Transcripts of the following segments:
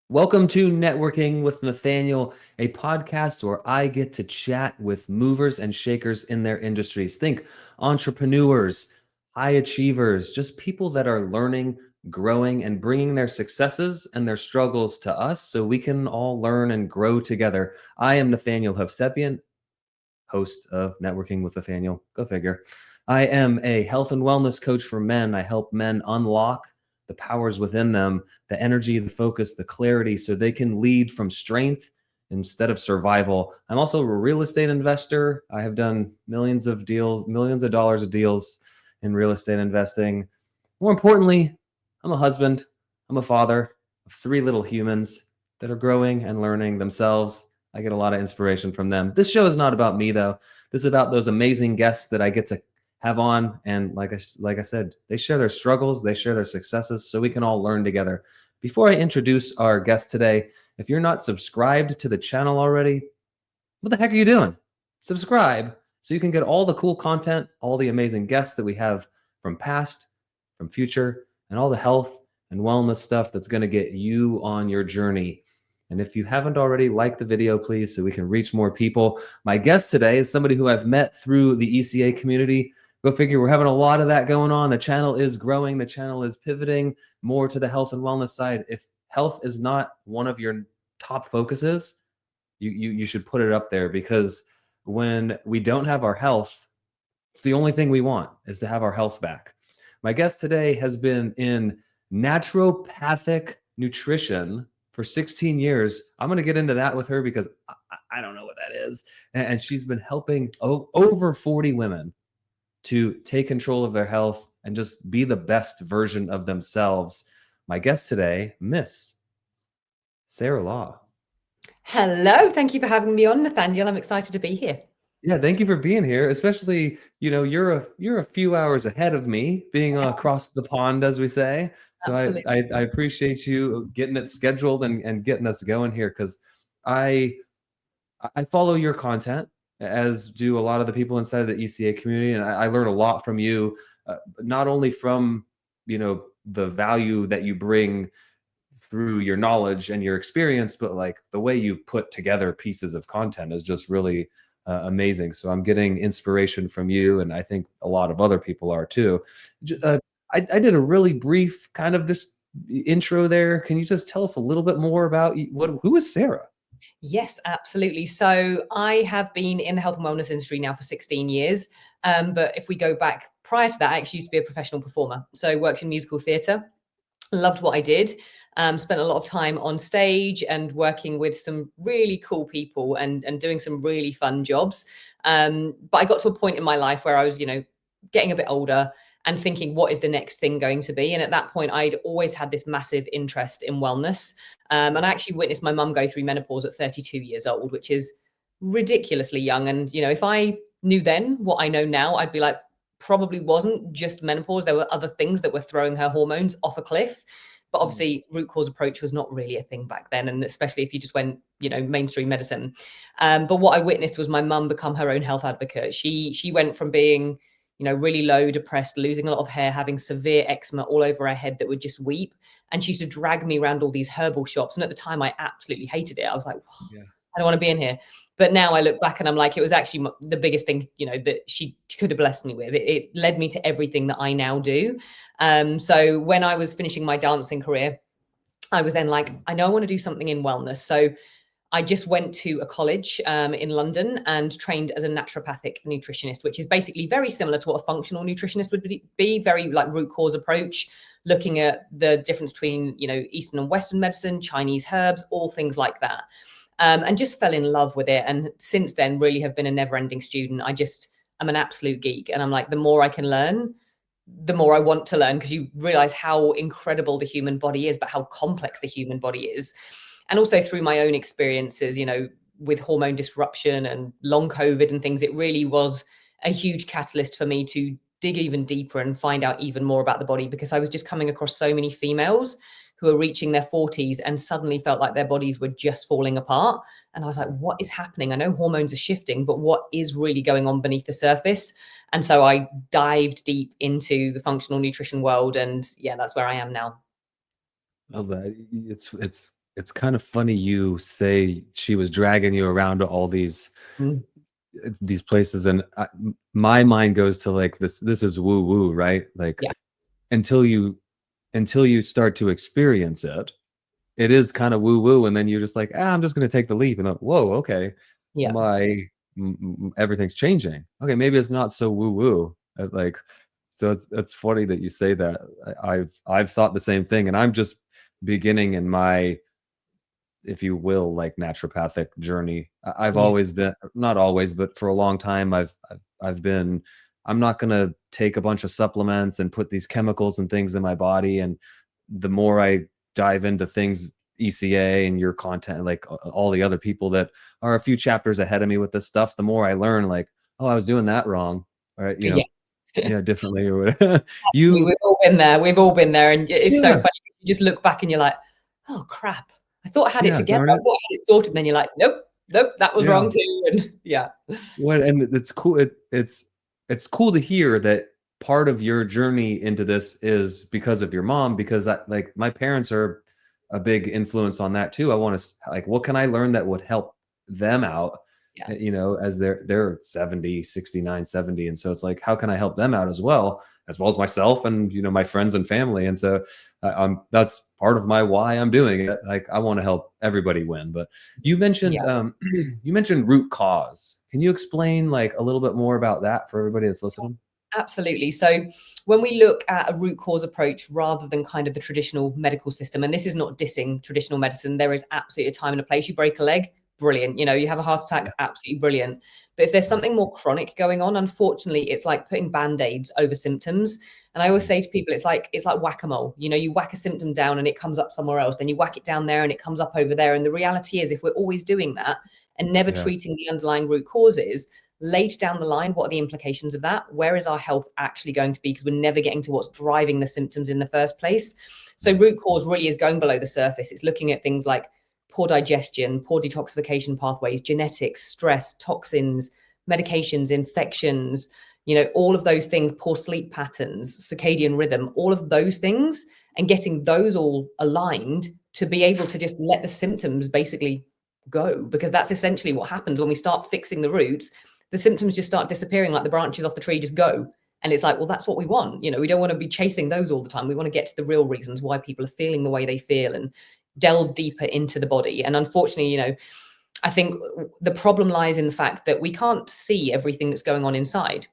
Welcome to Networking with Nathaniel, a podcast where I get to chat with movers and shakers in their industries. Think entrepreneurs, high achievers, just people that are learning, growing, and bringing their successes and their struggles to us so we can all learn and grow together. I am Nathaniel Hovsepian, host of Networking with Nathaniel. Go figure. I am a health and wellness coach for men. I help men unlock the powers within them, the energy, the focus, the clarity, so they can lead from strength instead of survival. I'm also a real estate investor. I have done millions of deals, millions of dollars of deals in real estate investing. More importantly, I'm a husband, I'm a father of three little humans that are growing and learning themselves. I get a lot of inspiration from them. This show is not about me, though. This is about those amazing guests that I get to have on. And like I said, they share their struggles, they share their successes, so we can all learn together. Before I introduce our guest today, if you're not subscribed to the channel already, what the heck are you doing? Subscribe so you can get all the cool content, all the amazing guests that we have from past, from future, and all the health and wellness stuff that's going to get you on your journey. And if you haven't already, like the video, please, so we can reach more people. My guest today is somebody who I've met through the ECA community. Go figure, we're having a lot of that going on. The channel is growing, the channel is pivoting more to the health and wellness side. If health is not one of your top focuses, you should put it up there, because when we don't have our health, it's the only thing we want is to have our health back. My guest today has been in naturopathic nutrition for 16 years. I'm going to get into that with her because I don't know what that is. And she's been helping over 40 women to take control of their health and just be the best version of themselves. My guest today, Miss Sarah Law. Hello, thank you for having me on, Nathaniel. I'm excited to be here. Yeah, thank you for being here. Especially, you're a few hours ahead of me, being across the pond, as we say. So Absolutely. I appreciate you getting it scheduled and getting us going here, because I I follow your content, as do a lot of the people inside of the ECA community, and I learn a lot from you, not only from the value that you bring through your knowledge and your experience, but like the way you put together pieces of content is just really amazing. So I'm getting inspiration from you, and I think a lot of other people are too. I did a really brief kind of just intro there. Can you just tell us a little bit more about who is Sarah? Yes, absolutely. So I have been in the health and wellness industry now for 16 years. But if we go back prior to that, I actually used to be a professional performer. So I worked in musical theatre, loved what I did, spent a lot of time on stage and working with some really cool people and doing some really fun jobs. But I got to a point in my life where I was, getting a bit older and thinking, what is the next thing going to be? And at that point, I'd always had this massive interest in wellness. And I actually witnessed my mum go through menopause at 32 years old, which is ridiculously young. And, if I knew then what I know now, I'd be like, probably wasn't just menopause. There were other things that were throwing her hormones off a cliff. But obviously, root cause approach was not really a thing back then. And especially if you just went, mainstream medicine. But what I witnessed was my mum become her own health advocate. She went from being, really low, depressed, losing a lot of hair, having severe eczema all over her head that would just weep. And she used to drag me around all these herbal shops. And at the time, I absolutely hated it. I was like, Yeah. I don't want to be in here. But now I look back and I'm like, it was actually the biggest thing, that she could have blessed me with. It led me to everything that I now do. So when I was finishing my dancing career, I was then like, I know I want to do something in wellness. So I just went to a college in London and trained as a naturopathic nutritionist, which is basically very similar to what a functional nutritionist would be, very like root cause approach, looking at the difference between, Eastern and Western medicine, Chinese herbs, all things like that. And just fell in love with it. And since then, really have been a never ending student. I'm an absolute geek. And I'm like, the more I can learn, the more I want to learn, because you realize how incredible the human body is, but how complex the human body is. And also through my own experiences, with hormone disruption and long COVID and things, it really was a huge catalyst for me to dig even deeper and find out even more about the body, because I was just coming across so many females who are reaching their 40s and suddenly felt like their bodies were just falling apart. And I was like, what is happening? I know hormones are shifting, but what is really going on beneath the surface? And so I dived deep into the functional nutrition world. And yeah, that's where I am now. Well, it's it's kind of funny you say she was dragging you around to all Mm, these places, and my mind goes to like this is woo woo, right? Like yeah, until you start to experience it, it is kind of woo woo, and then you're just like, I'm just going to take the leap, and then, whoa, okay, yeah, my everything's changing. Okay, maybe it's not so woo woo. Like, so it's funny that you say that. I've thought the same thing, and I'm just beginning in my, if you will, like naturopathic journey. I've yeah, always been, not always, but for a long time, I've been. I'm not gonna take a bunch of supplements and put these chemicals and things in my body. And the more I dive into things, ECA and your content, like all the other people that are a few chapters ahead of me with this stuff, the more I learn, like, oh, I was doing that wrong, or yeah. yeah, differently or whatever. We've You, all been there. We've all been there, and it's so yeah, funny. You just look back and you're like, "Oh crap! I thought I had it yeah, together. darn I it, thought I had it sorted." And then you're like, "Nope, nope, that was yeah. wrong too." And yeah, What, and it's cool. It's cool to hear that part of your journey into this is because of your mom, because like my parents are a big influence on that too. I want to, like, what can I learn that would help them out, yeah, as they're 70, 69, 70. And so it's like, how can I help them out as well as myself and my friends and family. And so that's part of my why I'm doing it. Like, I want to help everybody win. But you mentioned yeah. you mentioned root cause. Can you explain like a little bit more about that for everybody that's listening? Absolutely. So when we look at a root cause approach rather than kind of the traditional medical system, and this is not dissing traditional medicine, there is absolutely a time and a place. You break a leg, brilliant. You have a heart attack, Yeah. absolutely brilliant. But if there's Yeah. something more chronic going on, unfortunately, it's like putting band-aids over symptoms. And I always Mm. say to people, it's like whack-a-mole. You whack a symptom down and it comes up somewhere else. Then you whack it down there and it comes up over there. And the reality is, if we're always doing that and never Yeah. treating the underlying root causes, later down the line, what are the implications of that? Where is our health actually going to be? Because we're never getting to what's driving the symptoms in the first place. So Mm. root cause really is going below the surface. It's looking at things like poor digestion, poor detoxification pathways, genetics, stress, toxins, medications, infections, all of those things, poor sleep patterns, circadian rhythm, all of those things, and getting those all aligned to be able to just let the symptoms basically go, because that's essentially what happens when we start fixing the roots. The symptoms just start disappearing, like the branches off the tree just go. And it's like, well, that's what we want. We don't want to be chasing those all the time. We want to get to the real reasons why people are feeling the way they feel and delve deeper into the body. And unfortunately, I think the problem lies in the fact that we can't see everything that's going on inside.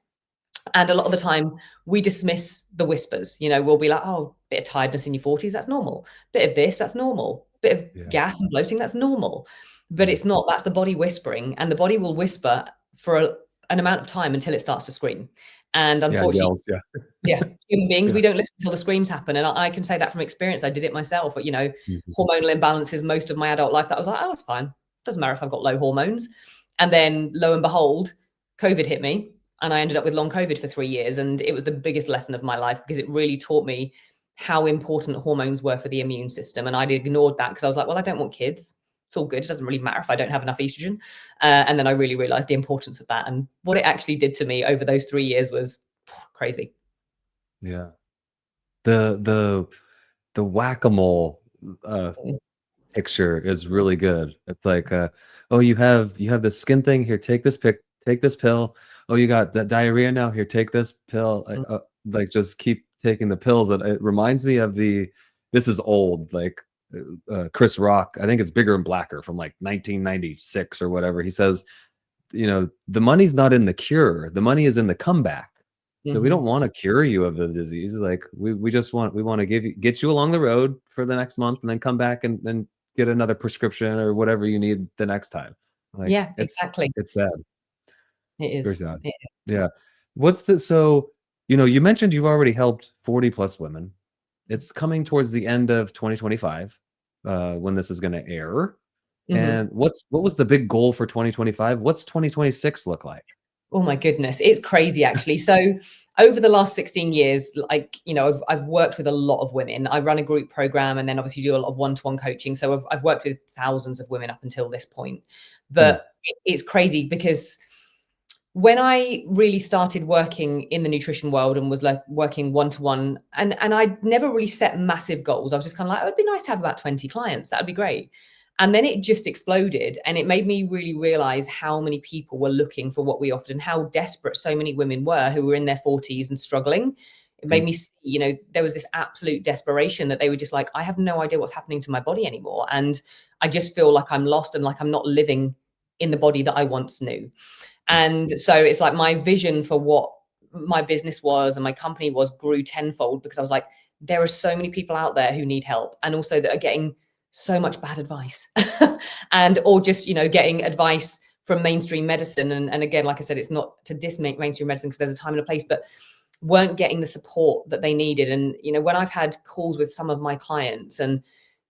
And a lot of the time we dismiss the whispers. We'll be like, oh, bit of tiredness in your 40s, that's normal. Bit of this, that's normal. Bit of Yeah. gas and bloating, that's normal. But Mm. it's not. That's the body whispering, and the body will whisper for an amount of time until it starts to scream. And Yeah. unfortunately, Yells. Yeah. yeah, human beings, Yeah. we don't listen until the screams happen. And I can say that from experience. I did it myself. But, Mhm. hormonal imbalances most of my adult life. That was like, oh, it's fine. Doesn't matter if I've got low hormones. And then lo and behold, COVID hit me and I ended up with long COVID for 3 years. And it was the biggest lesson of my life because it really taught me how important hormones were for the immune system. And I'd ignored that because I was like, well, I don't want kids. It's all good. It doesn't really matter if I don't have enough estrogen. And then I really realized the importance of that. And what it actually did to me over those 3 years was crazy. Yeah. The the whack-a-mole uh Mm, picture is really good. It's like, oh, you have this skin thing. Here, take this pill. Oh, you got that diarrhea now. Here, take this pill. mm, Like, just keep taking the pills. And it reminds me of this is old, like Chris Rock. I think it's Bigger and Blacker from like 1996 or whatever. He says, the money's not in the cure. The money is in the comeback. So we don't mhm. want to cure you of the disease. Like, we want to get you along the road for the next month and then come back and get another prescription or whatever you need the next time. Like, Yeah, exactly. it's sad. It Very is. sad. It is. Yeah. What's the so you mentioned you've already helped 40 plus women. It's coming towards the end of 2025, when this is going to air. Mhm. And what was the big goal for 2025? What's 2026 look like? Oh my goodness, it's crazy actually. So over the last 16 years, like, I've worked with a lot of women. I run a group program and then obviously do a lot of one-to-one coaching. So I've worked with thousands of women up until this point. Hmm. But it's crazy because When I really started working in the nutrition world and was like working one-to-one, and I'd never really set massive goals. I was just kind of like, oh, it'd be nice to have about 20 clients. That'd be great. And then it just exploded, and it made me really realize how many people were looking for what we offered and how desperate so many women were who were in their 40s and struggling. It made Mm. me see, there was this absolute desperation that they were just like, I have no idea what's happening to my body anymore. And I just feel like I'm lost and like I'm not living in the body that I once knew. And so it's like my vision for what my business was and my company was grew tenfold, because I was like, there are so many people out there who need help, and also that are getting so much bad advice and or just, getting advice from mainstream medicine. And again, like I said, it's not to diss mainstream medicine, because there's a time and a place, but weren't getting the support that they needed. And, when I've had calls with some of my clients and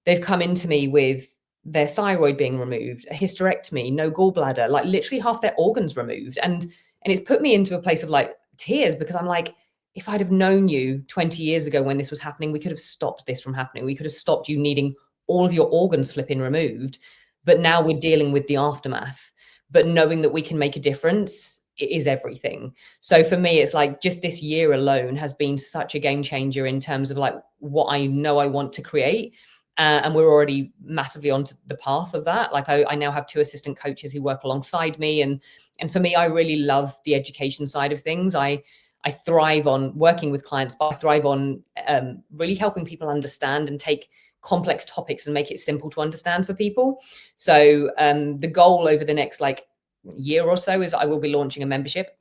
they've come into me with their thyroid being removed, a hysterectomy, no gallbladder, like literally half their organs removed. And it's put me into a place of like tears, because I'm like, if I'd have known you 20 years ago when this was happening, we could have stopped this from happening. We could have stopped you needing all of your organs flipping removed. But now we're dealing with the aftermath. But knowing that we can make a difference, it is everything. So for me, it's like just this year alone has been such a game changer in terms of like what I know I want to create. And we're already massively onto the path of that. Like I now have 2 assistant coaches who work alongside me. And for me, I really love the education side of things. I thrive on working with clients, but I thrive on really helping people understand and take complex topics and make it simple to understand for people. So the goal over the next like year or so is I will be launching a membership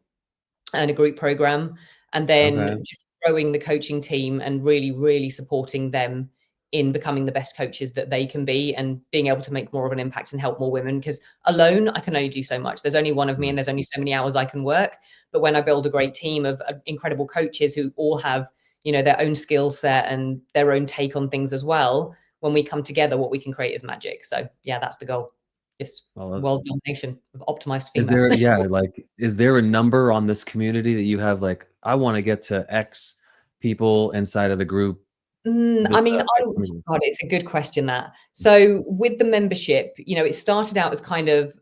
and a group program, and Okay. then just growing the coaching team and really, really supporting them in becoming the best coaches that they can be, and being able to make more of an impact and help more women. Because alone, I can only do so much. There's only one of me, and there's only so many hours I can work. But when I build a great team of incredible coaches who all have, their own skill set and their own take on things as well, when we come together, what we can create is magic. So yeah, that's the goal. Just Well, world domination of optimized is female. there, yeah, like, is there a number on this community that you have, like, I want to get to X people inside of the group I this mean, by 20? God, it's a good question that. So with the membership, it started out as kind of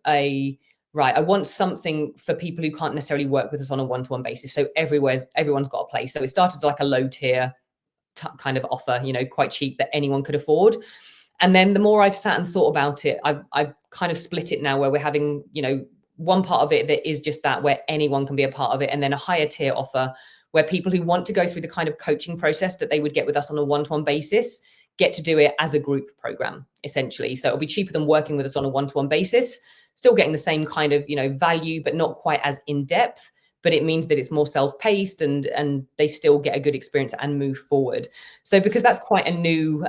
right, I want something for people who can't necessarily work with us on a one-to-one basis. So everyone's got a place. So it started as like a low tier kind of offer, quite cheap that anyone could afford. And then the more I've sat and thought about it, I've kind of split it now, where we're having, one part of it that is just that, where anyone can be a part of it, and then a higher tier offer where people who want to go through the kind of coaching process that they would get with us on a one-to-one basis get to do it as a group program, essentially. So it'll be cheaper than working with us on a one-to-one basis, still getting the same kind of, value, but not quite as in depth. But it means that it's more self-paced, and they still get a good experience and move forward. So because that's quite a new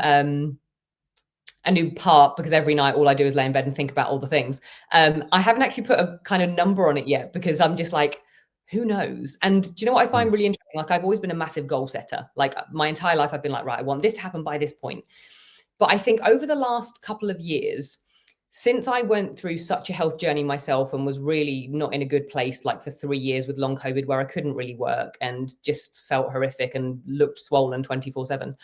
part, because every night all I do is lay in bed and think about all the things. I haven't actually put a kind of number on it yet, because I'm just like, who knows? And do you know what I find really interesting? Like I've always been a massive goal setter. Like my entire life, I've been like, right, I want this to happen by this point. But I think over the last couple of years, since I went through such a health journey myself and was really not in a good place, like for 3 years with long COVID, where I couldn't really work and just felt horrific and looked swollen 24/7.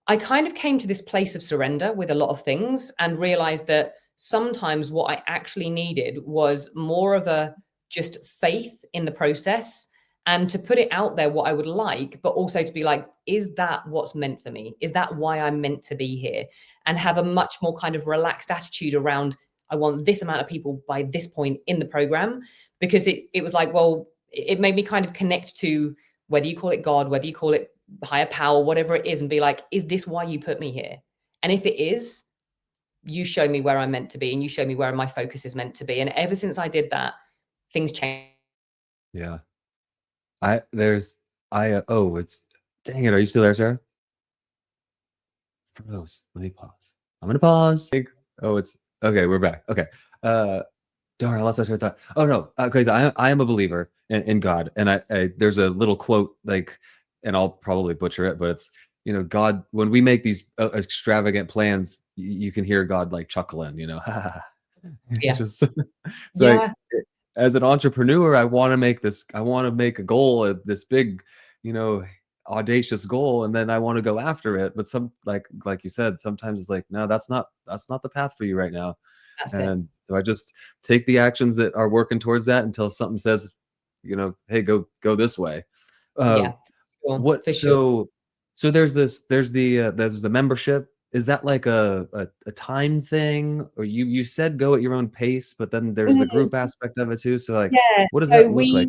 I kind of came to this place of surrender with a lot of things, and realized that sometimes what I actually needed was more of a just faith in the process, and to put it out there what I would like, but also to be like, is that what's meant for me? Is that why I'm meant to be here? And have a much more kind of relaxed attitude around, I want this amount of people by this point in the program. Because it was like, well, it made me kind of connect to, whether you call it God, whether you call it higher power, whatever it is, and be like, is this why you put me here? And if it is, you show me where I'm meant to be, and you show me where my focus is meant to be. And ever since I did that, things changed. Yeah. I there's I oh, it's dang it. Are you still there, Sarah? Froze. Let me pause. I'm gonna pause. Oh, it's okay. We're back. Okay. Uh, darn, I lost my train of thought. Oh no, because I am a believer in God, and I there's a little quote, like, and I'll probably butcher it, but it's, God, when we make these extravagant plans, you can hear God like chuckling, it's Yeah. just it's like, Yeah. as an entrepreneur, I want to make a goal, this big, you know, audacious goal, and then I want to go after it. But like you said, sometimes it's like, no, that's not the path for you right now. That's it. And so I just take the actions that are working towards that until something says, hey, go this way. Uh, Yeah, sure, what for sure. so there's the membership. Is that like a time thing, or you said go at your own pace, but then there's the Mm, group aspect of it too? So like, yeah, what does so that look like?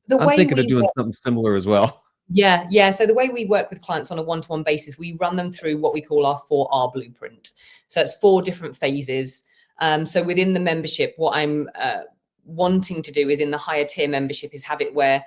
the I'm way thinking of we doing something similar as well. Yeah, yeah. So the way we work with clients on a one-to-one basis, we run them through what we call our 4R blueprint. So it's 4 different phases. So within the membership, what I'm wanting to do is in the higher tier membership is have it where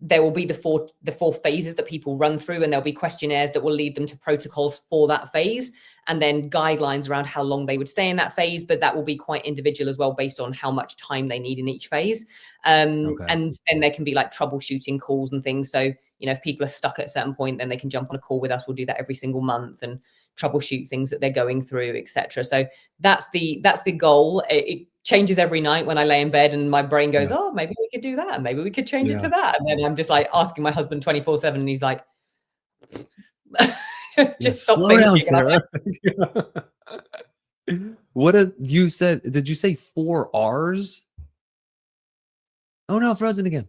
there will be the four phases that people run through, and there'll be questionnaires that will lead them to protocols for that phase, and then guidelines around how long they would stay in that phase. But that will be quite individual as well, based on how much time they need in each phase. Okay. And then there can be like troubleshooting calls and things. So, if people are stuck at a certain point, then they can jump on a call with us. We'll do that every single month and troubleshoot things that they're going through, etc. So that's the goal. It changes every night when I lay in bed and my brain goes, Yeah. oh, maybe we could do that, and maybe we could change it Yeah. to that. And then I'm just like asking my husband 24/7, and he's like, Yeah. just stop Slow thinking. down, And I'm like, Sarah. Did you say 4 R's? Oh no, frozen again.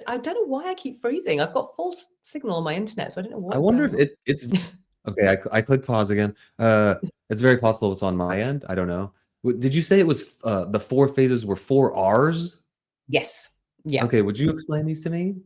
I don't know why I keep freezing. I've got false signal on my internet, so I don't know I what is wonder going if on. it's okay. I clicked pause again. It's very possible it's on my end. I don't know. Did you say it was the 4 phases were 4 R's? Yes. Yeah. Okay, would you explain these to me?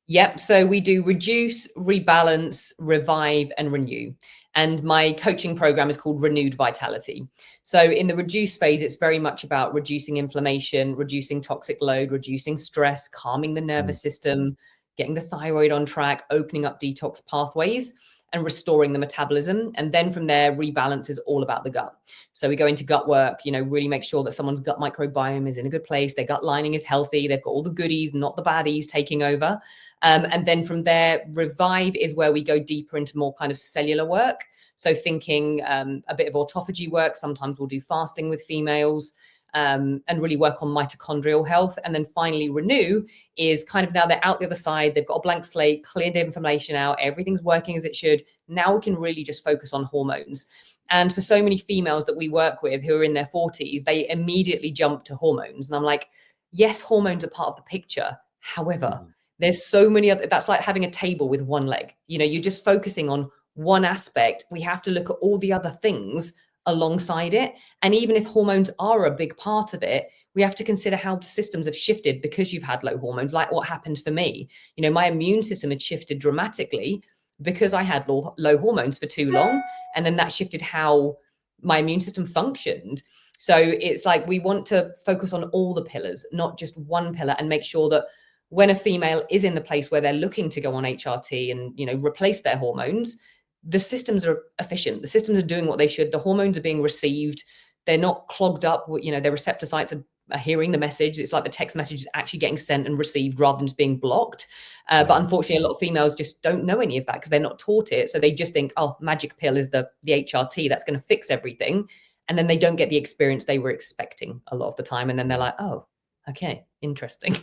Yep. So we do reduce, rebalance, revive, and renew. And my coaching program is called Renewed Vitality. So in the reduce phase, it's very much about reducing inflammation, reducing toxic load, reducing stress, calming the Mm, nervous system, getting the thyroid on track, opening up detox pathways, and restoring the metabolism. And then from there, rebalance is all about the gut. So we go into gut work, really make sure that someone's gut microbiome is in a good place, their gut lining is healthy, they've got all the goodies, not the baddies taking over. And then from there, revive is where we go deeper into more kind of cellular work. So thinking a bit of autophagy work. Sometimes we'll do fasting with females, and really work on mitochondrial health. And then finally, renew is kind of now they're out the other side. They've got a blank slate, cleared information out. Everything's working as it should. Now we can really just focus on hormones. And for so many females that we work with who are in their 40s, they immediately jump to hormones. And I'm like, yes, hormones are part of the picture. However, mhm. there's so many other, that's like having a table with one leg. You're just focusing on one aspect. We have to look at all the other things alongside it. And even if hormones are a big part of it, we have to consider how the systems have shifted because you've had low hormones, like what happened for me. My immune system had shifted dramatically because I had low hormones for too long. And then that shifted how my immune system functioned. So it's like we want to focus on all the pillars, not just one pillar, and make sure that when a female is in the place where they're looking to go on HRT and replace their hormones, the systems are efficient. The systems are doing what they should. The hormones are being received. They're not clogged up. Their receptor sites are hearing the message. It's like the text message is actually getting sent and received rather than just being blocked. But Right. unfortunately, a lot of females just don't know any of that because they're not taught it. So they just think, oh, magic pill is the HRT that's going to fix everything. And then they don't get the experience they were expecting a lot of the time. And then they're Yeah. like, oh, okay, interesting.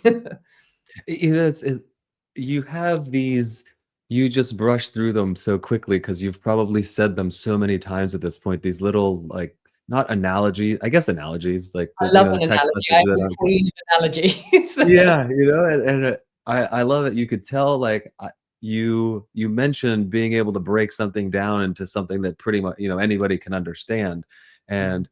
You have these, you just brush through them so quickly because you've probably said them so many times at this point. These little, like, not analogies, I guess analogies, like I the love an the text analogy. message I'm that the are, queen of analogies. yeah, and I love it. You could tell, like, you mentioned being able to break something down into something that pretty much, anybody can understand. Mhm. And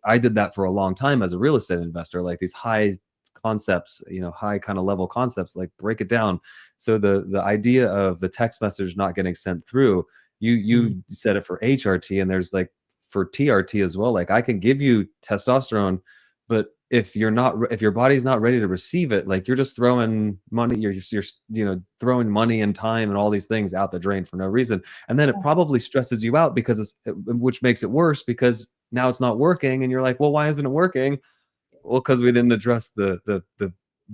I did that for a long time as a real estate investor, like these high concepts, high kind of level concepts, like break it down. So the idea of the text message not getting sent through, Mhm. you said it for HRT, and there's like for TRT as well. Like I can give you testosterone, but if your body's not ready to receive it, like you're just throwing money, you're throwing money and time and all these things out the drain for no reason. And then it probably stresses you out which makes it worse because now it's not working, and you're like, well, why isn't it working? Well, because we didn't address the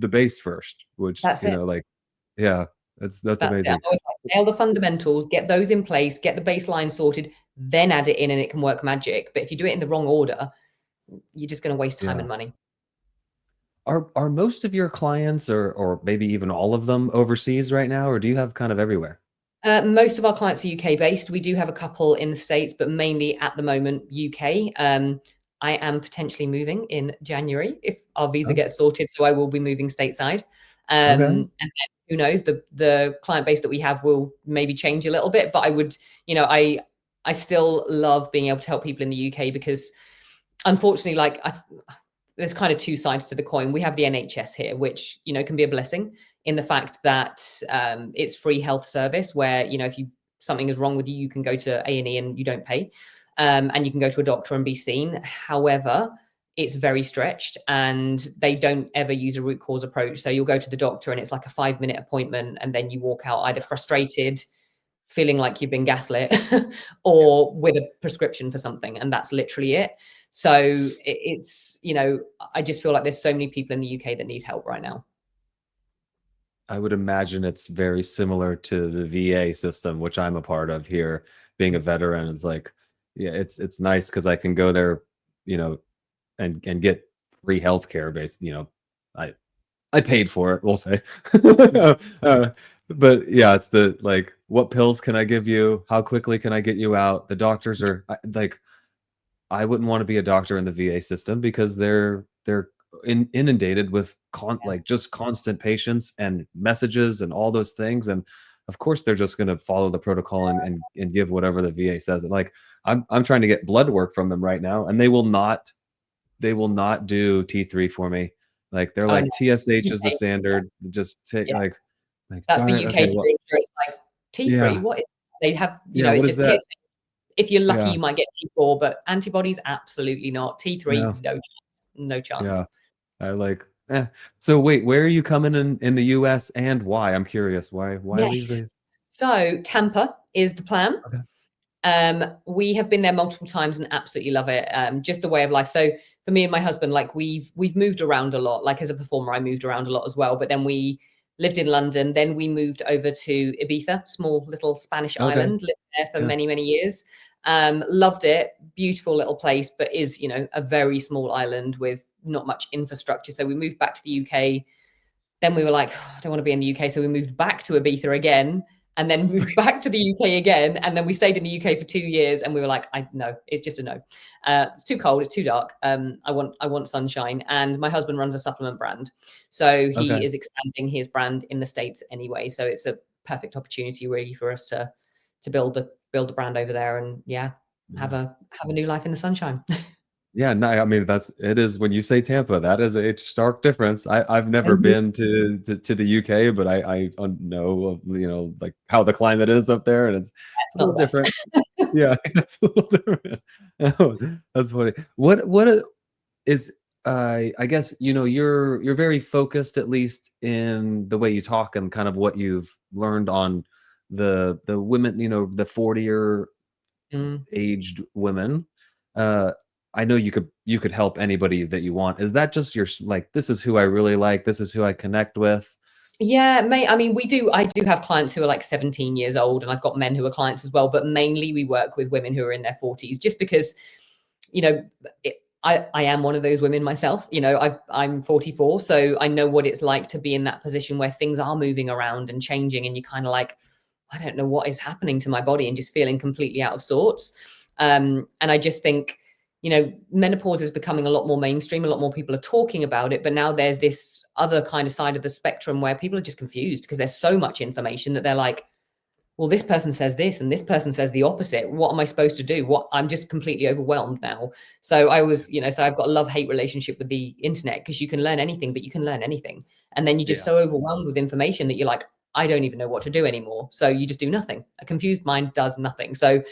base first, which, That's it. like, yeah, that's That's it. I'm amazing. always like, nail the fundamentals, get those in place, get the baseline sorted, then add it in and it can work magic. But if you do it in the wrong order, you're just going to waste time Yeah. and money. Are most of your clients or maybe even all of them overseas right now, or do you have kind of everywhere? Most of our clients are UK based. We do have a couple in the States, but mainly at the moment UK. I am potentially moving in January if our visa Oh, gets sorted, so I will be moving stateside. okay. And then who knows, the client base that we have will maybe change a little bit, but I would, I still love being able to help people in the UK because unfortunately, there's kind of two sides to the coin. We have the NHS here, which can be a blessing in the fact that it's free health service where if something is wrong with you, you can go to A&E and you don't pay, and you can go to a doctor and be seen. However, it's very stretched and they don't ever use a root cause approach. So you'll go to the doctor and it's like a 5-minute appointment, and then you walk out either frustrated, feeling like you've been gaslit, or with a prescription for something, and that's literally it. So it's I just feel like there's so many people in the UK that need help right now. I would imagine it's very similar to the VA system, which I'm a part of here. Being a veteran is like, yeah, it's nice because I can go there, you know, and get free healthcare based. I I paid for it, we'll say. Yeah. uh, but yeah, it's the like, what pills can I give you? How quickly can I get you out? The doctors are like, I wouldn't want to be a doctor in the VA system because they're inundated with like just constant patients and messages and all those things, and of course they're just going to follow the protocol and give whatever the VA says. And like I'm trying to get blood work from them right now, and they will not do T3 for me. Like they're Oh no, like TSH is the UK, standard. Just take yeah, like that's the darn it. UK Okay, through well, and through. It's like T3, yeah, what is they have, yeah. it's What is just that? TSH. If you're lucky, Yeah, you might get T4, but antibodies, absolutely not. T3, yeah, no chance. No chance. yeah. I like, So wait, where are you coming in the US and why? I'm curious. Why leave Yes. the So Tampa is the plan. Okay. We have been there multiple times and absolutely love it. Just the way of life. So for me and my husband, like we've moved around a lot. Like as a performer, I moved around a lot as well. But then we lived in London. Then we moved over to Ibiza, small little Spanish Okay. island. Lived there for Yeah. many, many years. Loved it. Beautiful little place, but is a very small island with not much infrastructure. So we moved back to the UK. Then we were like, "Oh, I don't want to be in the UK." So we moved back to Ibiza again, and then moved back to the UK again. And then we stayed in the UK for 2 years. And we were like, no, it's just a no. It's too cold. It's too dark. I want sunshine. And my husband runs a supplement brand. So he Okay. is expanding his brand in the States anyway. So it's a perfect opportunity really for us to build a brand over there and yeah, have Yeah. a new life in the sunshine. Yeah, no, I mean it is when you say Tampa, that is a stark difference. I've never been to the UK, but I know of, like how the climate is up there, and it's a Not little the best. different. Yeah, it's a little different. Oh, that's funny. What is I guess you're very focused, at least in the way you talk and kind of what you've learned on the women, the 40-year Mm. aged women. Uh, I know you could help anybody that you want. Is that just like, this is who I really like, this is who I connect with? Yeah, I mean, I do have clients who are like 17 years old, and I've got men who are clients as well, but mainly we work with women who are in their 40s just because, you know, I am one of those women myself. I'm 44, so I know what it's like to be in that position where things are moving around and changing, and you kind of like, I don't know what is happening to my body, and just feeling completely out of sorts. And I just think, menopause is becoming a lot more mainstream. A lot more people are talking about it, but now there's this other kind of side of the spectrum where people are just confused because there's so much information that they're like, well, this person says this and this person says the opposite. What am I supposed to do? I'm just completely overwhelmed now. So so I've got a love-hate relationship with the internet because you can learn anything, but you can learn anything. And then you're just Yeah. so overwhelmed with information that you're like, I don't even know what to do anymore. So you just do nothing. A confused mind does nothing. So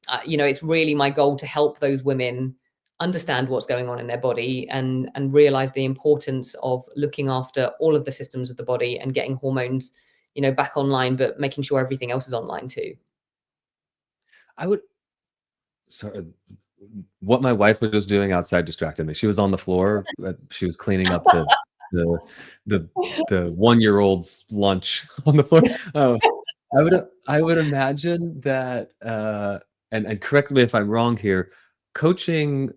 it's really my goal to help those women understand what's going on in their body and realize the importance of looking after all of the systems of the body and getting hormones, back online, but making sure everything else is online too. I would so What my wife was just doing outside distracted me. She was on the floor, she was cleaning up the the the one-year-old's lunch on the floor. Uh, I would imagine that, and correct me if I'm wrong here, coaching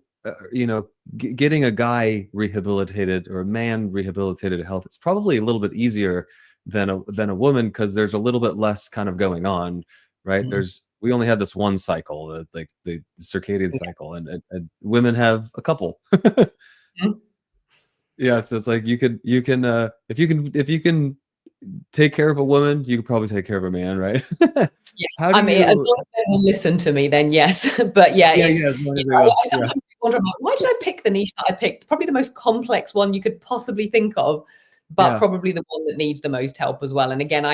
you know, getting a guy rehabilitated or a man rehabilitated to health, it's probably a little bit easier than a woman, because there's a little bit less kind of going on, right? Mm. We only have this one cycle, like the circadian cycle, and women have a couple. Mhm. Yeah, so it's like if you can take care of a woman, you can probably take care of a man, right? Yeah, How do I mean, as you? long as they will listen to me, then yes. But yeah, Yeah, it's, yeah, as long you as they know, will. I Yeah, sometimes wonder, I'm like, why did I pick the niche that I picked? Probably the most complex one you could possibly think of, but yeah, probably the one that needs the most help as well. And again,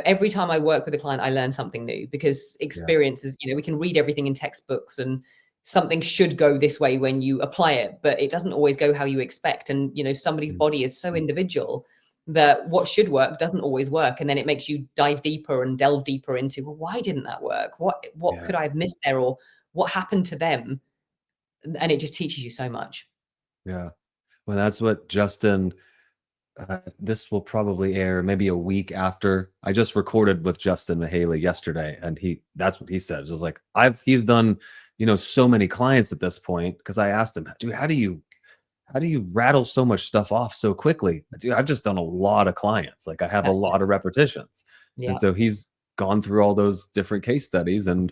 every time I work with a client, I learn something new, because yeah. experiences, we can read everything in textbooks and something should go this way when you apply it, but it doesn't always go how you expect. And, somebody's Mm, body is so individual that what should work doesn't always work. And then it makes you dive deeper and delve deeper into, well, why didn't that work? What yeah, could I have missed there, or what happened to them? And it just teaches you so much. yeah. Well, that's what Justin. This will probably air maybe a week after. I just recorded with Justin Mahaley yesterday, and that's what he said. It was like he's done, so many clients at this point, because I asked him, dude, how do you rattle so much stuff off so quickly? Dude, I've just done a lot of clients. Like, I have a That's it. lot of repetitions. And Yeah. so he's gone through all those different case studies and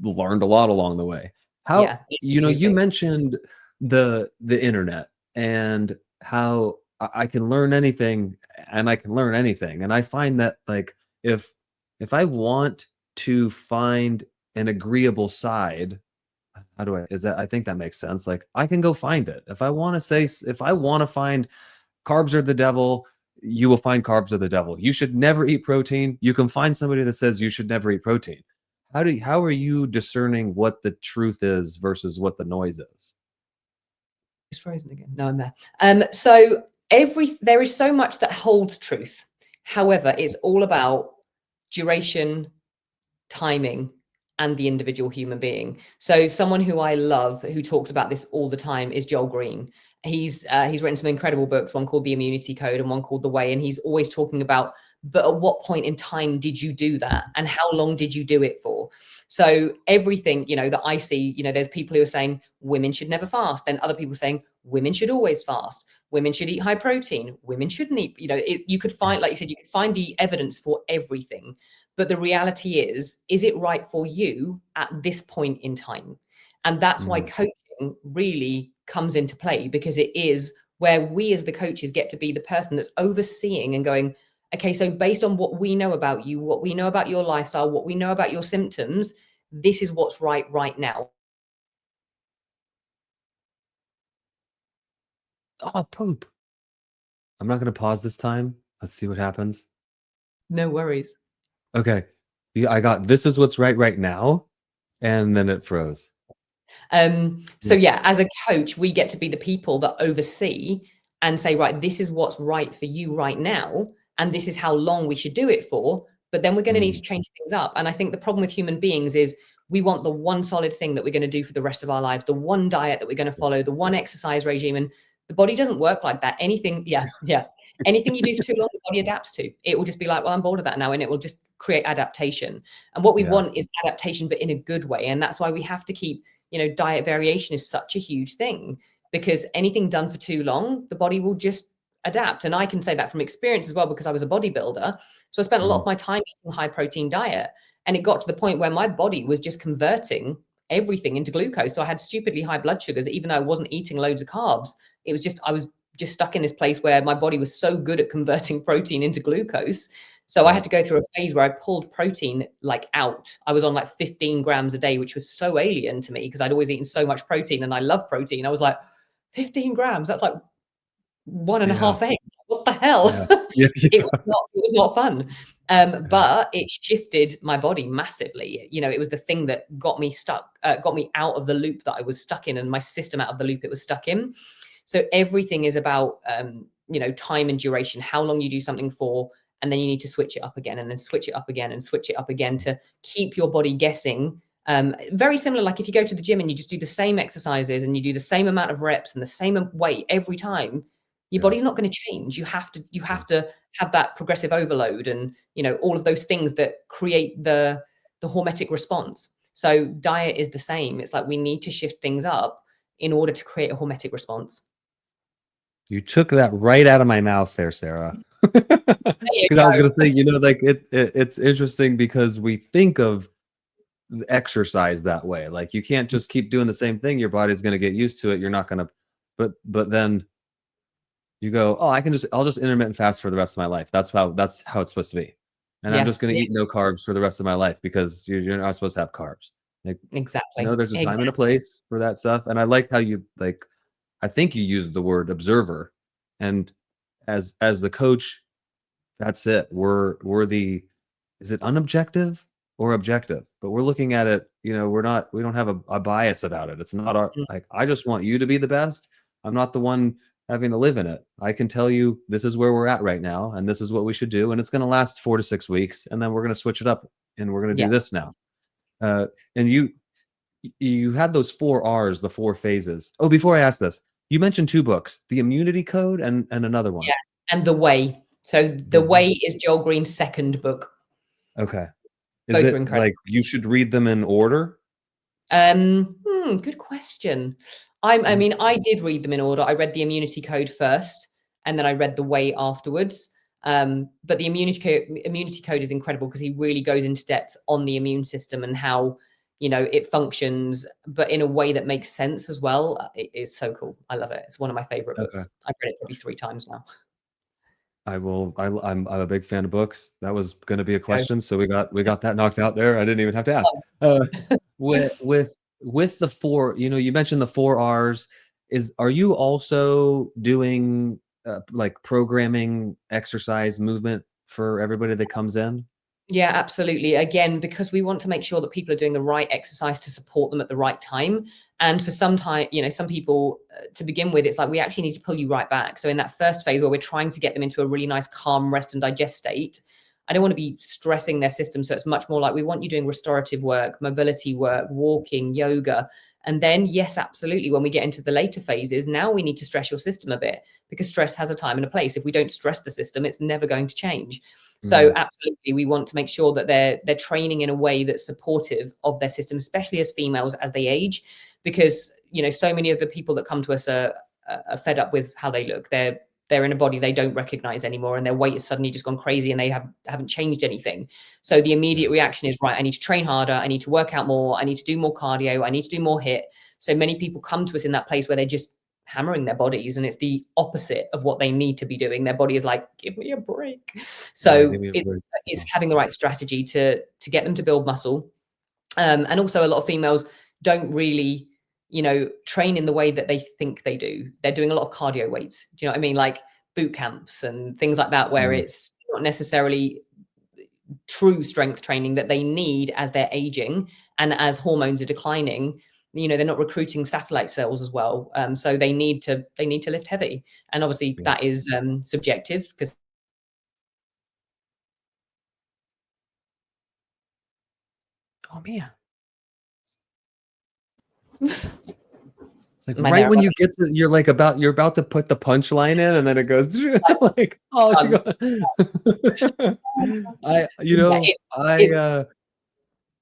learned a lot along the way. How, Yeah. It's you amazing. mentioned the internet, and how I can learn anything, and I can learn anything. And I find that, like, if I want to find an agreeable side, how do I is that I think that makes sense. Like, I can go find it. If I want to find carbs are the devil, you will find carbs are the devil. You should never eat protein. You can find somebody that says you should never eat protein. How are you discerning what the truth is versus what the noise is? It's frozen again. No, I'm there. So there is so much that holds truth. However, it's all about duration, timing, and the individual human being. So someone who I love, who talks about this all the time, is Joel Green. He's written some incredible books, one called The Immunity Code and one called The Way, and he's always talking about, but at what point in time did you do that, and how long did you do it for? So everything, that I see, there's people who are saying women should never fast, then other people saying women should always fast, women should eat high protein, women shouldn't eat. You could Yeah. find, like you said, you could find the evidence for everything. But the reality is it right for you at this point in time? And that's why Mm, coaching really comes into play, because it is where we as the coaches get to be the person that's overseeing and going, okay, so based on what we know about you, what we know about your lifestyle, what we know about your symptoms, this is what's right now. oh, poop. I'm not gonna pause this time. Let's see what happens. No worries. Okay. Yeah, I got this is what's right now, and then it froze. So Yeah. yeah, as a coach, we get to be the people that oversee and say, right, this is what's right for you right now, and this is how long we should do it for. But then we're going to need Mm, to change things up. And I think the problem with human beings is we want the one solid thing that we're going to do for the rest of our lives, the one diet that we're going to follow, the one exercise regime. And the body doesn't work like that. Anything you do for too long, the body adapts to. It will just be like, well, I'm bored of that now, and it will just create adaptation. And what we yeah. want is adaptation, but in a good way. And that's why we have to keep, diet variation is such a huge thing, because anything done for too long, the body will just adapt. And I can say that from experience as well, because I was a bodybuilder. So I spent a lot Mm, of my time eating a high protein diet. And it got to the point where my body was just converting everything into glucose. So I had stupidly high blood sugars, even though I wasn't eating loads of carbs. I was just stuck in this place where my body was so good at converting protein into glucose. So I yeah. had to go through a phase where I pulled protein like out. I was on like 15 grams a day, which was so alien to me because I'd always eaten so much protein and I love protein. I was like, 15 grams, that's like one and a Yeah. half eggs. What the hell? Yeah. Yeah. Yeah. It was not fun. Yeah. But it shifted my body massively. It was the thing that got me out of the loop that I was stuck in, and my system out of the loop it was stuck in. So everything is about time and duration, how long you do something for, and then you need to switch it up again, and then switch it up again, and switch it up again to keep your body guessing. Very similar, like if you go to the gym and you just do the same exercises and you do the same amount of reps and the same weight every time, your Yeah. body's not going to change. You Yeah. have to have that progressive overload and all of those things that create the hormetic response. So diet is the same. It's like we need to shift things up in order to create a hormetic response. You took that right out of my mouth there, Sarah. There you Because I was go. gonna say, like it's interesting because we think of exercise that way. Like you can't just keep doing the same thing. Your body's gonna get used to it. You're not gonna, but then you go, oh, I'll just intermittent fast for the rest of my life. That's how it's supposed to be. And I'm Yeah, just gonna yeah, eat no carbs for the rest of my life because you're not supposed to have carbs. Like, exactly. there's a time and a Exactly. place for that stuff. And I like how you like I think you used the word observer. And as the coach, that's it. We're the is it unobjective or objective? But we're looking at it, we don't have a bias about it. It's not our Mm, like I just want you to be the best. I'm not the one having to live in it. I can tell you this is where we're at right now and this is what we should do and it's going to last 4 to 6 weeks and then we're going to switch it up and we're going to yeah. do this now. And you had those 4 R's, the 4 phases. Oh, before I ask this, you mentioned 2 books, The Immunity Code and another one. Yeah. And The Way. So The The Way is Joel Green's second book. Okay. Is Both are it incredible. like you should read them in order? Good question. I mean, I did read them in order. I read the Immunity Code first, and then I read The Way afterwards. But the Immunity Code is incredible because he really goes into depth on the immune system and how it functions, but in a way that makes sense as well. It is so cool. I love it. It's one of my favorite Okay. books. I've read it probably 3 times now. I'm a big fan of books. That was gonna be a So, question, so we got that knocked out there. I didn't even have to ask. Uh, with the 4, you mentioned the 4 Rs. Are you also doing, like, programming, exercise, movement for everybody that comes in? Yeah, absolutely. Again, because we want to make sure that people are doing the right exercise to support them at the right time. And for some time, some people to begin with, it's like we actually need to pull you right back. So in that first phase where we're trying to get them into a really nice, calm, rest and digest state, I don't want to be stressing their system. So it's much more like we want you doing restorative work, mobility work, walking, yoga. And then, yes, absolutely. When we get into the later phases, now we need to stress your system a bit because stress has a time and a place. If we don't stress the system, it's never going to change. So Mm, absolutely, we want to make sure that they're training in a way that's supportive of their system, especially as females as they age, because so many of the people that come to us are fed up with how they look. They're in a body they don't recognize anymore, and their weight has suddenly just gone crazy, and they haven't changed anything. So the yeah, immediate reaction is, right, I need to train harder, I need to work out more, I need to do more cardio, I need to do more HIIT. So many people come to us in that place where they're just hammering their bodies, and it's the opposite of what they need to be doing. Their body is like, give me a break. yeah, So give me a break. it's having the right strategy to get them to build muscle. And also a lot of females don't really train in the way that they think they do. They're doing a lot of cardio weights, do you know what I mean, like boot camps and things like that, where Mm, it's not necessarily true strength training that they need as they're aging and as hormones are declining. They're not recruiting satellite cells as well, so they need to lift heavy, and obviously yeah. that is subjective because Oh, man. It's like my right when narrow. you get to you're about to put the punchline in, and then it goes like, "Oh, she go." I you Yeah, know, it's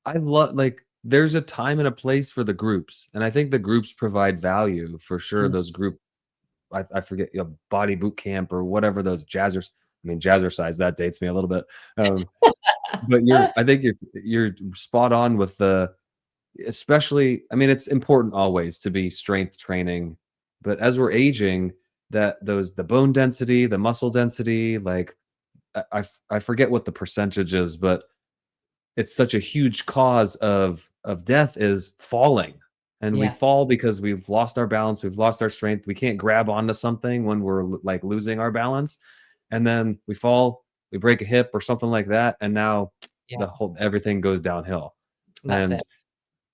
I love like, there's a time and a place for the groups, and I think the groups provide value for sure. mm, Those group I forget, body boot camp or whatever those jazzercise, that dates me a little bit. But I think you're spot on with the especially it's important always to be strength training, but as we're aging, the bone density, the muscle density, like, I forget what the percentage is, but it's such a huge cause of death is falling. And we yeah, fall because we've lost our balance, we've lost our strength, we can't grab onto something when we're like losing our balance. And then we fall, we break a hip or something like that, and now yeah, the whole everything goes downhill. that's it.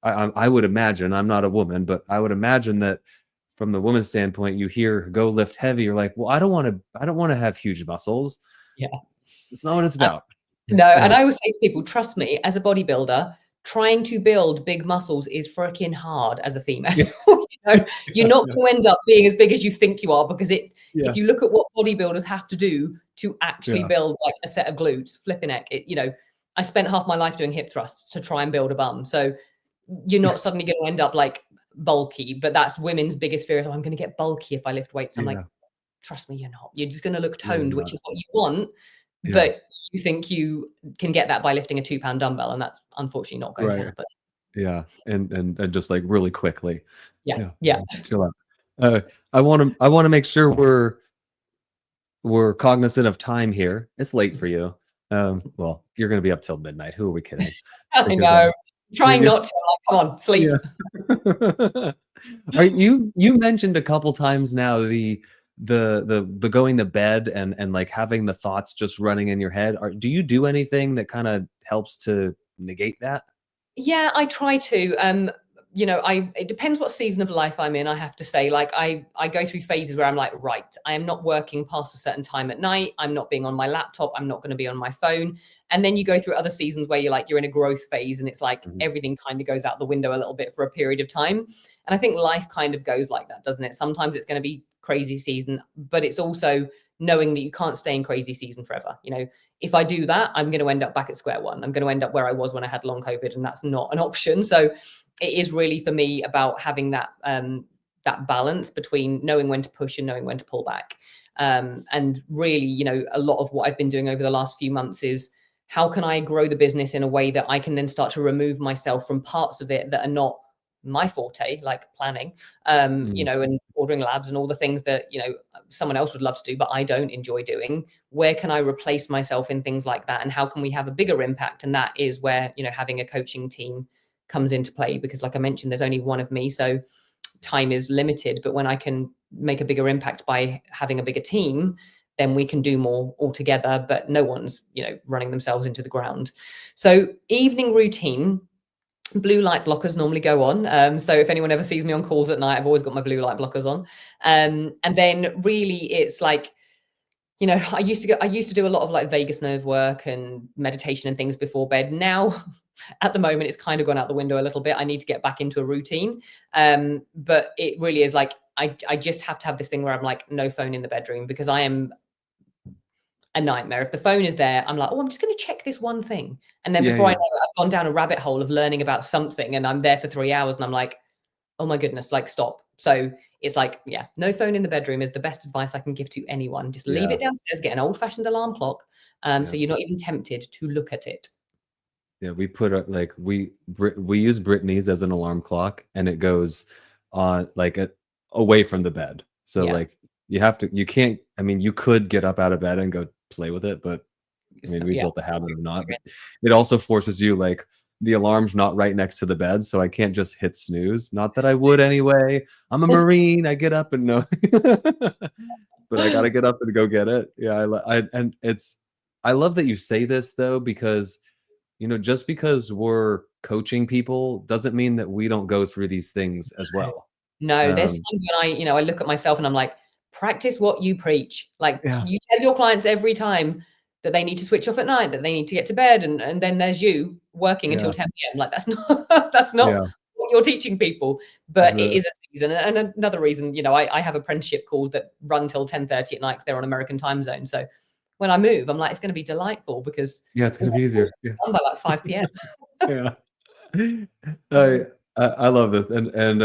And I would imagine, I'm not a woman, but I would imagine that from the woman's standpoint, you hear go lift heavy, you're like, well, I don't want to have huge muscles. Yeah. It's not what it's about. No, and Uh, I always say to people, trust me, as a bodybuilder, trying to build big muscles is freaking hard as a female. yeah, You're not yeah, going to end up being as big as you think you are because if yeah, you look at what bodybuilders have to do to actually yeah. build like a set of glutes, flipping heck, I spent half my life doing hip thrusts to try and build a bum. So you're not suddenly going to end up like bulky. But that's women's biggest fear is, oh, I'm going to get bulky if I lift weights. I'm like, Yeah. trust me, you're not. You're just going to look Yeah, you're toned, which not. is what you want. Yeah. But you think you can get that by lifting a 2 pound dumbbell, and that's unfortunately not going to Right. happen. Yeah. And just like really quickly. Yeah, Yeah. yeah. Chill out. Uh, I want to make sure we're cognizant of time here. It's late for you. Well, you're gonna be up till midnight. Who are we kidding? I Because know. Trying yeah, not to. I'm like, come on, sleep. yeah. Are you mentioned a couple times now the going to bed and like having the thoughts just running in your head. Do you do anything that kind of helps to negate that? Yeah, I try to. It depends what season of life I'm in, I have to say. Like I go through phases where I'm like, right, I am not working past a certain time at night. I'm not being on my laptop. I'm not going to be on my phone. And then you go through other seasons where you're in a growth phase and it's like Mhm. everything kind of goes out the window a little bit for a period of time. And I think life kind of goes like that, doesn't it? Sometimes it's going to be crazy season, but it's also knowing that you can't stay in crazy season forever. If I do that, I'm going to end up back at square one. I'm going to end up where I was when I had long COVID, and that's not an option. So it is really for me about having that balance between knowing when to push and knowing when to pull back. And really, a lot of what I've been doing over the last few months is how can I grow the business in a way that I can then start to remove myself from parts of it that are not my forte, like planning, Mm. and ordering labs and all the things that, someone else would love to do, but I don't enjoy doing. Where can I replace myself in things like that? And how can we have a bigger impact? And that is where, having a coaching team comes into play, because like I mentioned, there's only one of me. So time is limited, but when I can make a bigger impact by having a bigger team, then we can do more altogether, but no one's, running themselves into the ground. So evening routine, blue light blockers normally go on. So if anyone ever sees me on calls at night, I've always got my blue light blockers on. And then really it's like, I used to do a lot of like vagus nerve work and meditation and things before bed. Now, at the moment, it's kind of gone out the window a little bit. I need to get back into a routine. But it really is like, I just have to have this thing where I'm like, no phone in the bedroom, because I am a nightmare. If the phone is there, I'm like, oh, I'm just going to check this one thing. And then Yeah, before I yeah, know it, I've gone down a rabbit hole of learning about something, and I'm there for 3 hours and I'm like, oh my goodness, like stop. So it's like, yeah, no phone in the bedroom is the best advice I can give to anyone. Just leave yeah, it downstairs, get an old fashioned alarm clock. So yeah. you're not even tempted to look at it. Yeah, we put like we use Britney's as an alarm clock, and it goes on like away from the bed. So Yeah. like you can't. I mean, you could get up out of bed and go play with it, but I It's mean, not, we yeah. built the habit of not. But it also forces you like the alarm's not right next to the bed, so I can't just hit snooze. Not that I would anyway. I'm a Marine. I get up and no, but I gotta get up and go get it. Yeah, and I love that you say this though, because just because we're coaching people doesn't mean that we don't go through these things as well. No, there's Um, times when I look at myself and I'm like, practice what you preach. Like yeah, you tell your clients every time that they need to switch off at night, that they need to get to bed, and then there's you working until yeah, 10 p.m. Like that's not that's not yeah. what you're teaching people. But it The is a season. And another reason, I have apprenticeship calls that run till 10:30 at night 'cause they're on American time zone. So when I move, I'm like, it's going to be delightful because yeah, it's all gonna my be calls easier. Yeah, are done by like 5 p.m. yeah. I I love this, and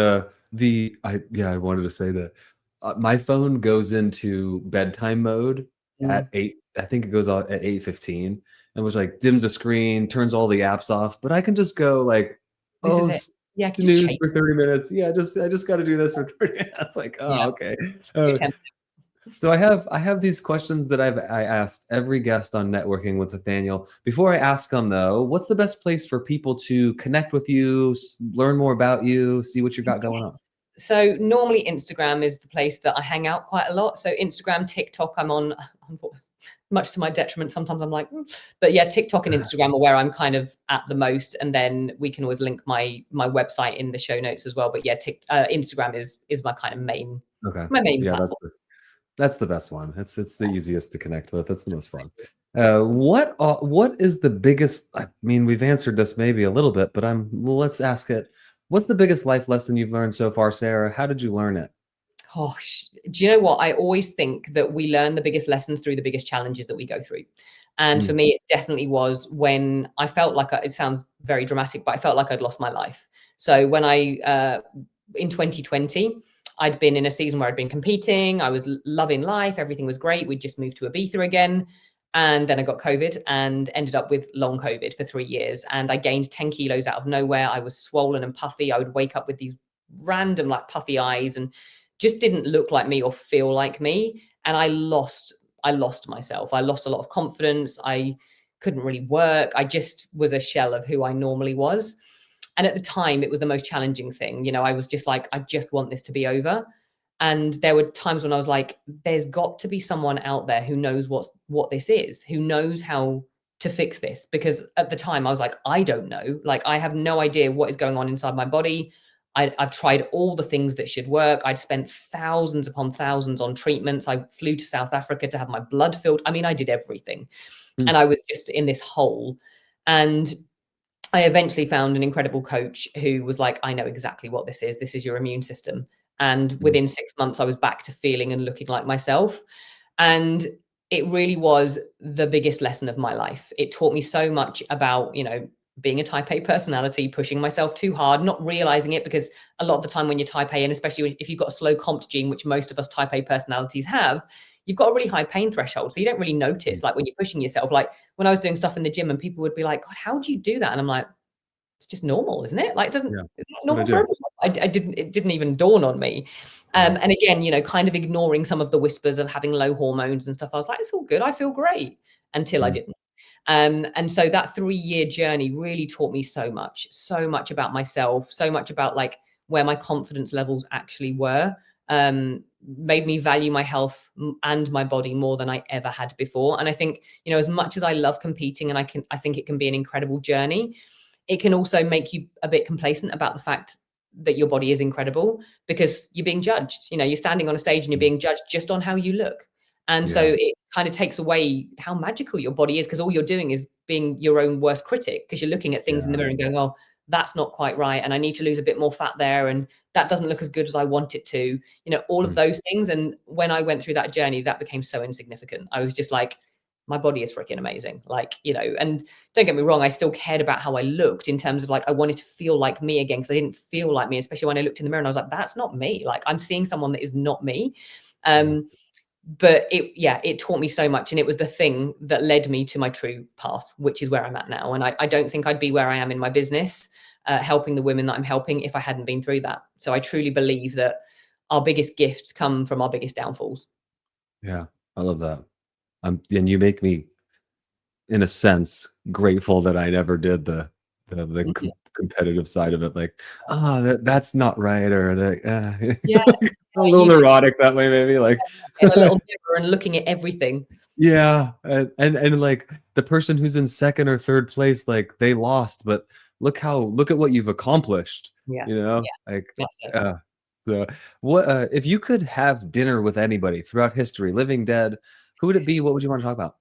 the I yeah, I wanted to say that my phone goes into bedtime mode at Mm, 8. I think it goes out at 8:15, and was like dims the screen, turns all the apps off, but I can just go like, this is oh, it. Yeah, just snooze chase. for 30 minutes. Yeah, I just got to do this for 30 minutes. Like, oh, Yeah, okay. too Uh, tempting. so I have these questions that I asked every guest on Networking with Nathaniel. Before I ask them though, what's the best place for people to connect with you, learn more about you, see what you got going on? Yes. So normally Instagram is the place that I hang out quite a lot. So Instagram, TikTok, I'm on, much to my detriment. Sometimes I'm like, but yeah, TikTok and Instagram are where I'm kind of at the most. And then we can always link my website in the show notes as well. But yeah, Instagram is my kind of Okay. my main Yeah, platform. that's the best one. It's the easiest to connect with. It's the most fun. What is the biggest? I mean, we've answered this maybe a little bit, but well, let's ask it. What's the biggest life lesson you've learned so far, Sarah? How did you learn it? Gosh, do you know what? I always think that we learn the biggest lessons through the biggest challenges that we go through. And for Mm, me, it definitely was when I felt like it sounds very dramatic, but I felt like I'd lost my life. So when in 2020, I'd been in a season where I'd been competing. I was loving life. Everything was great. We'd just moved to Ibiza again. And then I got COVID and ended up with long COVID for 3 years. And I gained 10 kilos out of nowhere. I was swollen and puffy. I would wake up with these random, like, puffy eyes and just didn't look like me or feel like me. And I lost myself. I lost a lot of confidence. I couldn't really work. I just was a shell of who I normally was. And at the time, it was the most challenging thing. I was just like, I just want this to be over. And there were times when I was like, there's got to be someone out there who knows what this is, who knows how to fix this. Because at the time I was like, I don't know. Like, I have no idea what is going on inside my body. I've tried all the things that should work. I'd spent thousands upon thousands on treatments. I flew to South Africa to have my blood filled. I mean, I did everything. mm, And I was just in this hole. And I eventually found an incredible coach who was like, I know exactly what this is. This is your immune system. And mm, within 6 months, I was back to feeling and looking like myself. And it really was the biggest lesson of my life. It taught me so much about, being a type A personality, pushing myself too hard, not realizing it, because a lot of the time when you're type A, and especially if you've got a slow comp gene, which most of us type A personalities have, you've got a really high pain threshold. So you don't really mm. notice, like, when you're pushing yourself. Like, when I was doing stuff in the gym and people would be like, God, how do you do that? And I'm like, it's just normal, isn't it? Like, Yeah, it's not that's what I normal for do. everyone. it didn't even dawn on me. Yeah. And again, kind of ignoring some of the whispers of having low hormones and stuff. I was like, it's all good. I feel great, until I Mm, didn't. And so that 3-year journey really taught me so much about myself, so much about, like, where my confidence levels actually were. Made me value my health and my body more than I ever had before. And I think, as much as I love competing, and I think it can be an incredible journey, it can also make you a bit complacent about the fact that your body is incredible, because you're being judged. You're standing on a stage and you're mm. being judged just on how you look. And so Yeah. it kind of takes away how magical your body is, because all you're doing is being your own worst critic, because you're looking at things in the Yeah. mirror and going, oh, that's not quite right. And I need to lose a bit more fat there. And that doesn't look as good as I want it to, all of Mm, those things. And when I went through that journey, that became so insignificant. I was just like, my body is freaking amazing. Like, and don't get me wrong, I still cared about how I looked, in terms of, like, I wanted to feel like me again, because I didn't feel like me, especially when I looked in the mirror and I was like, that's not me. Like, I'm seeing someone that is not me. yeah. But it taught me so much. And it was the thing that led me to my true path, which is where I'm at now. And I don't think I'd be where I am in my business, helping the women that I'm helping, if I hadn't been through that. So I truly believe that our biggest gifts come from our biggest downfalls. Yeah. I love that. And you make me, in a sense, grateful that I never did the Mhm. competitive side of it. Like, that's not right, or the Yeah, a you little just neurotic that way, maybe. Like, in a little mirror and looking at everything. yeah, and like the person who's in second or third place, like, they lost, but look at what you've accomplished. Yeah, yeah, Like, that's it. uh, the what if you could have dinner with anybody throughout history, living, dead, who would it be? What would you want to talk about?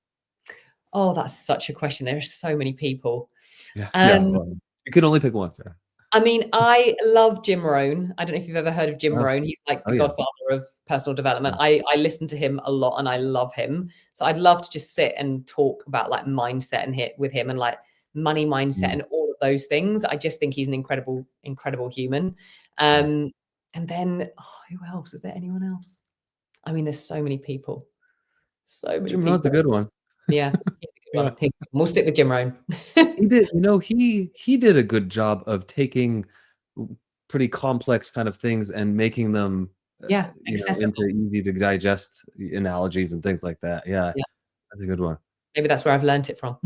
Oh, that's such a question. There are so many people. Yeah, yeah. Um, Well, you can only pick one, Sarah. I mean, I love Jim Rohn. I don't know if you've ever heard of Jim Oh, Rohn. He's like oh the yeah. godfather of personal development. Mm, I listen to him a lot and I love him. So I'd love to just sit and talk about, like, mindset and hit with him, and, like, money mindset mm, and all of those things. I just think he's an incredible, incredible human. yeah. Um, and then, who else? Is there anyone else? I mean, there's so many people. So many Jim Rohn's a people. good one. Yeah, he's a good Yeah. one. We'll stick with Jim Rohn. He did, he did a good job of taking w pretty complex kind of things and making them, Yeah, into accessible. easy to digest analogies and things like that. Yeah, Yeah. that's a good one. Maybe that's where I've learnt it from.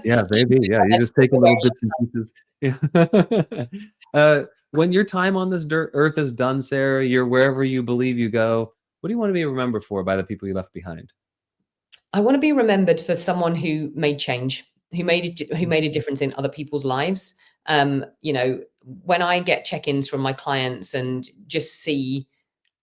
Yeah, maybe, yeah, you're just taking little bits and pieces. Yeah. When your time on this earth is done, Sarah, you're wherever you believe you go, what do you wanna be remembered for by the people you left behind? I wanna be remembered for someone who made change, who Mm, made a difference in other people's lives. When I get check-ins from my clients and just see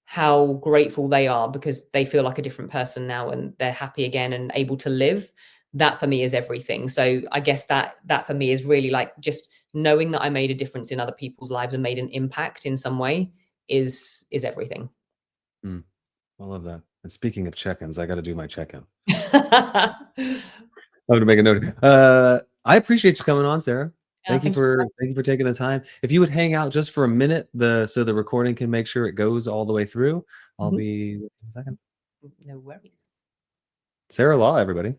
how grateful they are because they feel like a different person now and they're happy again and able to live, that for me is everything. So I guess that for me is really, like, just knowing that I made a difference in other people's lives and made an impact in some way is everything. mm, I love that. And speaking of check-ins, I gotta do my check-in. I'm gonna make a note. I appreciate you coming on, Sarah. Thank you. Thank you for taking the time. If you would hang out just for a minute, so the recording can make sure it goes all the way through. I'll Mhm. be in a second. No worries. Sarah Law, everybody.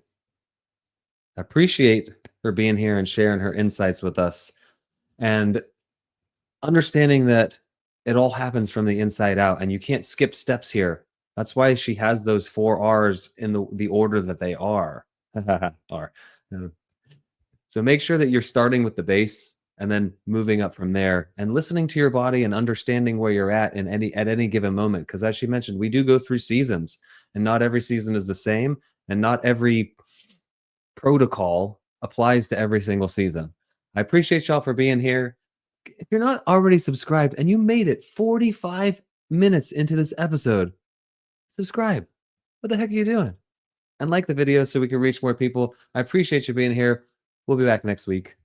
I appreciate her being here and sharing her insights with us and understanding that it all happens from the inside out and you can't skip steps here. That's why she has those 4 R's in the order that they are. are. Uh, So make sure that you're starting with the base and then moving up from there and listening to your body and understanding where you're at at any given moment. Because as she mentioned, we do go through seasons and not every season is the same and not every protocol applies to every single season. I appreciate y'all for being here. If you're not already subscribed and you made it 45 minutes into this episode, subscribe. What the heck are you doing? And like the video so we can reach more people. I appreciate you being here. We'll be back next week.